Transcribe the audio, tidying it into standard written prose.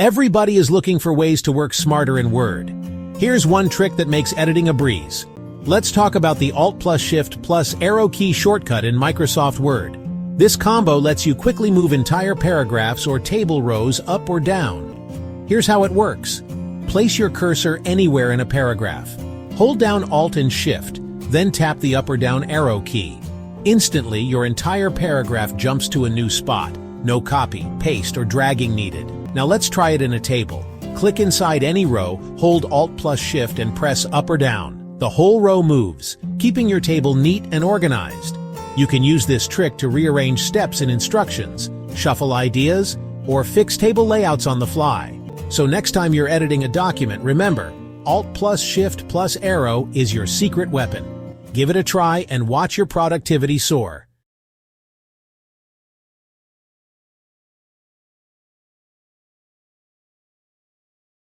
Everybody is looking for ways to work smarter in Word. Here's one trick that makes editing a breeze. Let's talk about the Alt plus Shift plus Arrow key shortcut in Microsoft Word. This combo lets you quickly move entire paragraphs or table rows up or down. Here's how it works. Place your cursor anywhere in a paragraph. Hold down Alt and Shift, then tap the up or down arrow key. Instantly, your entire paragraph jumps to a new spot. No copy, paste, or dragging needed. Now let's try it in a table. Click inside any row, hold Alt plus Shift and press up or down. The whole row moves, keeping your table neat and organized. You can use this trick to rearrange steps in instructions, shuffle ideas, or fix table layouts on the fly. So next time you're editing a document, remember, Alt plus Shift plus Arrow is your secret weapon. Give it a try and watch your productivity soar.